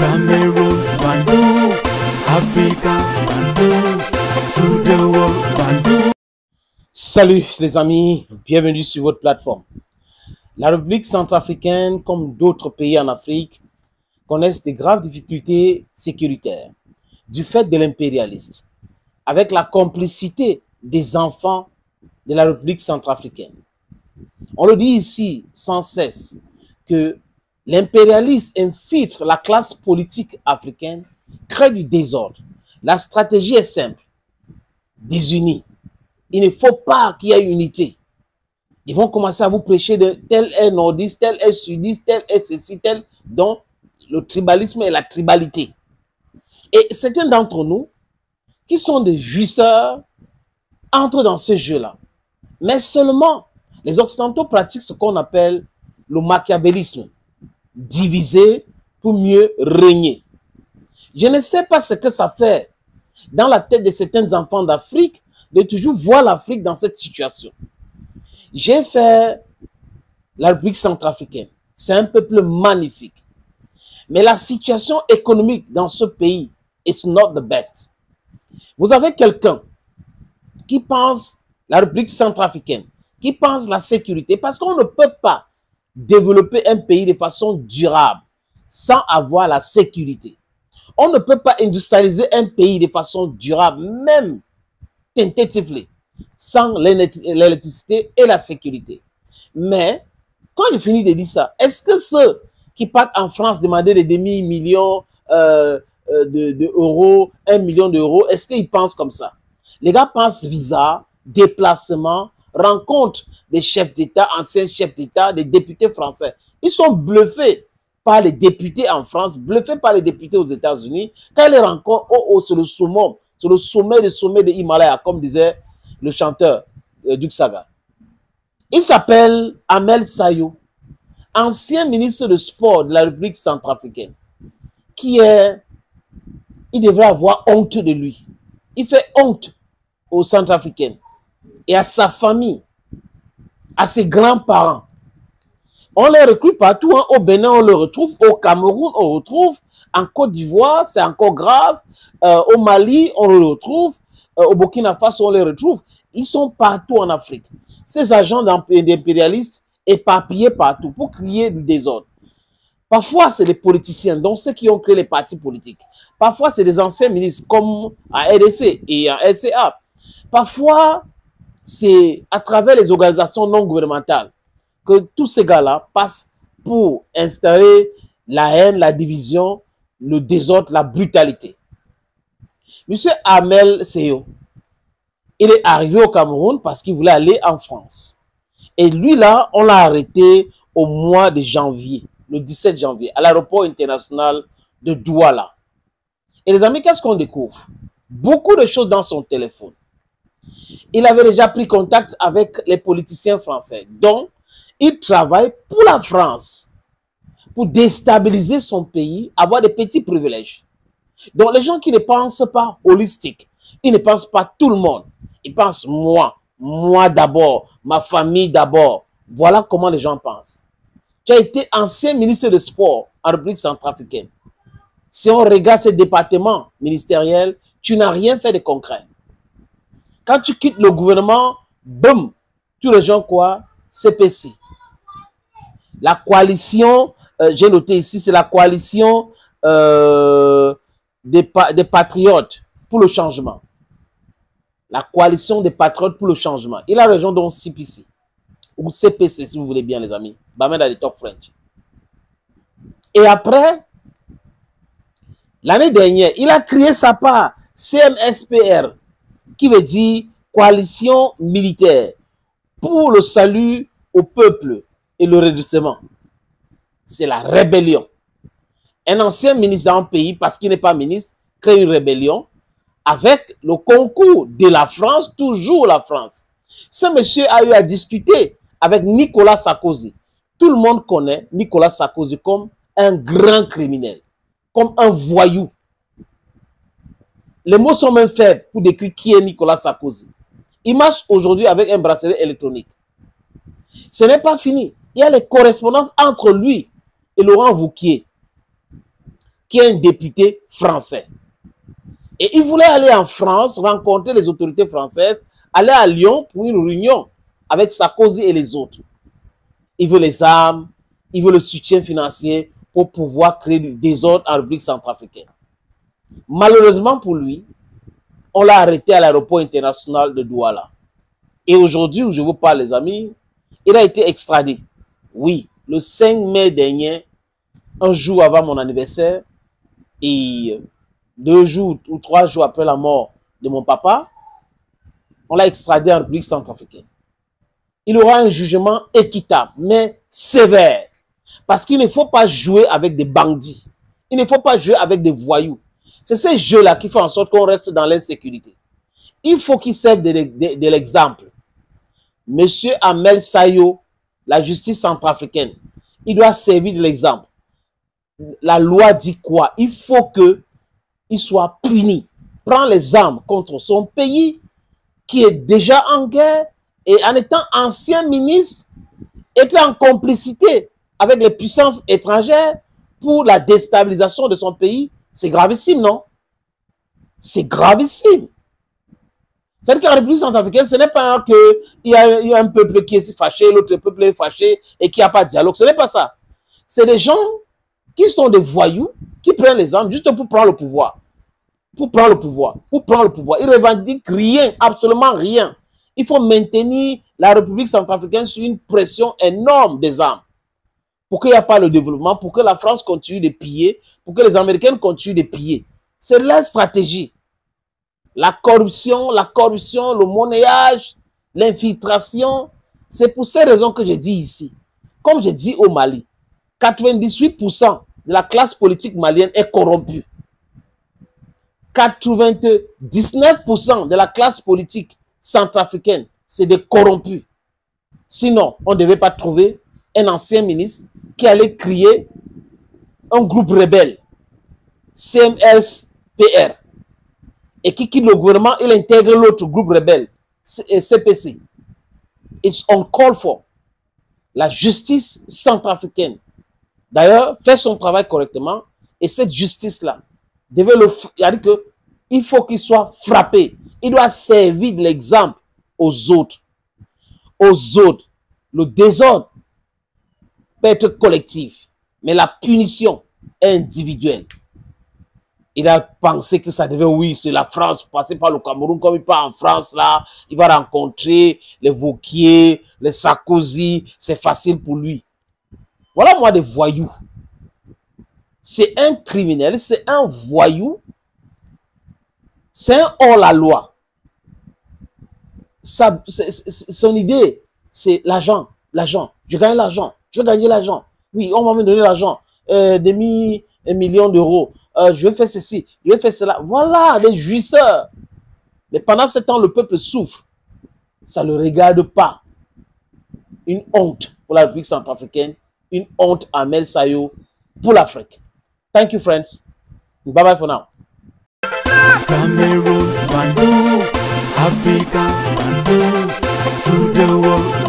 Cameroon, Bandung, Africa, Bandung, to the world, Bandung. Salut les amis, bienvenue sur votre plateforme. La République centrafricaine, comme d'autres pays en Afrique, connaissent de graves difficultés sécuritaires du fait de l'impérialiste, avec la complicité des enfants de la République centrafricaine. On le dit ici sans cesse que l'impérialiste infiltre la classe politique africaine, crée du désordre. La stratégie est simple, désunis. Il ne faut pas qu'il y ait unité. Ils vont commencer à vous prêcher de tel est nordiste, tel est sudiste, tel est ceci, tel, dont le tribalisme et la tribalité. Et certains d'entre nous, qui sont des jouisseurs, entrent dans ce jeu-là. Mais seulement, les Occidentaux pratiquent ce qu'on appelle le machiavélisme. Diviser pour mieux régner. Je ne sais pas ce que ça fait dans la tête de certains enfants d'Afrique de toujours voir l'Afrique dans cette situation. J'ai fait la République centrafricaine. C'est un peuple magnifique. Mais la situation économique dans ce pays is not the best. Vous avez quelqu'un qui pense la République centrafricaine, qui pense la sécurité, parce qu'on ne peut pas développer un pays de façon durable sans avoir la sécurité. On ne peut pas industrialiser un pays de façon durable, même tentatively, sans l'électricité et la sécurité. Mais, quand je finis de dire ça, est-ce que ceux qui partent en France demander des demi-millions d'euros, 1 million d'euros, est-ce qu'ils pensent comme ça? Les gars pensent visa, déplacement, rencontre des chefs d'État, anciens chefs d'État, des députés français. Ils sont bluffés par les députés en France, bluffés par les députés aux États-Unis. Quand ils les rencontrent, sur le summum, sur le sommet de Himalaya, comme disait le chanteur Duc Saga. Il s'appelle Amel Sayo, ancien ministre de sport de la République centrafricaine, il devrait avoir honte de lui. Il fait honte aux Centrafricains et à sa famille, à ses grands-parents. On les recrute partout, hein. Au Bénin, on le retrouve, au Cameroun, on le retrouve, en Côte d'Ivoire, c'est encore grave, au Mali, on le retrouve, au Burkina Faso, on les retrouve. Ils sont partout en Afrique. Ces agents d'impérialistes éparpillés partout pour créer du désordre. Parfois, c'est les politiciens, donc ceux qui ont créé les partis politiques. Parfois, c'est des anciens ministres, comme à RDC et à RCA. Parfois, c'est à travers les organisations non gouvernementales que tous ces gars-là passent pour installer la haine, la division, le désordre, la brutalité. Monsieur Amel Sayo, il est arrivé au Cameroun parce qu'il voulait aller en France. Et lui, là, on l'a arrêté au mois de janvier, le 17 janvier, à l'aéroport international de Douala. Et les amis, qu'est-ce qu'on découvre? Beaucoup de choses dans son téléphone. Il avait déjà pris contact avec les politiciens français. Donc, il travaille pour la France, pour déstabiliser son pays, avoir des petits privilèges. Donc, les gens qui ne pensent pas holistique, ils ne pensent pas tout le monde. Ils pensent moi d'abord, ma famille d'abord. Voilà comment les gens pensent. Tu as été ancien ministre de sport en République centrafricaine. Si on regarde ce département ministériel, tu n'as rien fait de concret. Quand tu quittes le gouvernement, boum, tu rejoins quoi? CPC. La coalition, j'ai noté ici, c'est la coalition des patriotes pour le changement. La coalition des patriotes pour le changement. Il a rejoint donc CPC, ou CPC si vous voulez bien les amis. Bamenda de Top French. Et après, l'année dernière, il a créé sa part, CMSPR, qui veut dire coalition militaire pour le salut au peuple et le redressement. C'est la rébellion. Un ancien ministre d'un pays, parce qu'il n'est pas ministre, crée une rébellion avec le concours de la France, toujours la France. Ce monsieur a eu à discuter avec Nicolas Sarkozy. Tout le monde connaît Nicolas Sarkozy comme un grand criminel, comme un voyou. Les mots sont même faibles pour décrire qui est Nicolas Sarkozy. Il marche aujourd'hui avec un bracelet électronique. Ce n'est pas fini. Il y a les correspondances entre lui et Laurent Wauquiez. qui est un député français. Et il voulait aller en France, rencontrer les autorités françaises, aller à Lyon pour une réunion avec Sarkozy et les autres. Il veut les armes, il veut le soutien financier pour pouvoir créer du désordre en République centrafricaine. Malheureusement pour lui, on l'a arrêté à l'aéroport international de Douala. Et aujourd'hui, où je vous parle, les amis, il a été extradé. Oui, le 5 mai dernier, un jour avant mon anniversaire, et 2 jours ou 3 jours après la mort de mon papa, on l'a extradé en République centrafricaine. Il aura un jugement équitable, mais sévère. Parce qu'il ne faut pas jouer avec des bandits. Il ne faut pas jouer avec des voyous. C'est ces jeux-là qui font en sorte qu'on reste dans l'insécurité. Il faut qu'il serve de l'exemple. Monsieur Ahmed Sayo, la justice centrafricaine, il doit servir de l'exemple. La loi dit quoi? Il faut qu'il soit puni. Prend les armes contre son pays qui est déjà en guerre et en étant ancien ministre, était en complicité avec les puissances étrangères pour la déstabilisation de son pays. C'est gravissime, non? C'est gravissime. C'est-à-dire qu'en République centrafricaine, ce n'est pas qu'il y a un peuple qui est fâché, l'autre peuple est fâché et qu'il n'y a pas de dialogue. Ce n'est pas ça. C'est des gens qui sont des voyous, qui prennent les armes juste pour prendre le pouvoir. Pour prendre le pouvoir. Pour prendre le pouvoir. Ils ne revendiquent rien, absolument rien. Il faut maintenir la République centrafricaine sur une pression énorme des armes. Pour qu'il n'y ait pas le développement, pour que la France continue de piller, pour que les Américains continuent de piller. C'est leur stratégie. La corruption, le monnayage, l'infiltration. C'est pour ces raisons que je dis ici. Comme je dis au Mali, 98% de la classe politique malienne est corrompue. 99% de la classe politique centrafricaine, c'est des corrompus. Sinon, on ne devait pas trouver un ancien ministre qui allait créer un groupe rebelle, CMS-PR, et qui quitte le gouvernement, il intègre l'autre groupe rebelle, CPC. It's uncalled for. La justice centrafricaine, d'ailleurs, fait son travail correctement, et cette justice-là, il faut qu'il soit frappé. Il doit servir de l'exemple aux autres. Aux autres. Le désordre peut être collectif, mais la punition est individuelle. Il a pensé que ça devait, oui, c'est la France, passer par le Cameroun, comme il part en France, là, il va rencontrer les Wauquiez, les Sarkozy, c'est facile pour lui. Voilà moi des voyous. C'est un criminel, c'est un voyou, c'est un hors-la-loi. Son idée, c'est l'argent, l'argent. Je gagne l'argent, je veux gagner l'argent. Oui, on va me donner l'argent, demi million d'euros. Je vais faire ceci, je vais faire cela. Voilà, les jouisseurs. Mais pendant ce temps, le peuple souffre. Ça ne le regarde pas. Une honte pour la République centrafricaine, une honte à Ahmed Sayo pour l'Afrique. Thank you, friends. Bye bye for now. Cameroon, Bandung, Africa, Bandung, to the world.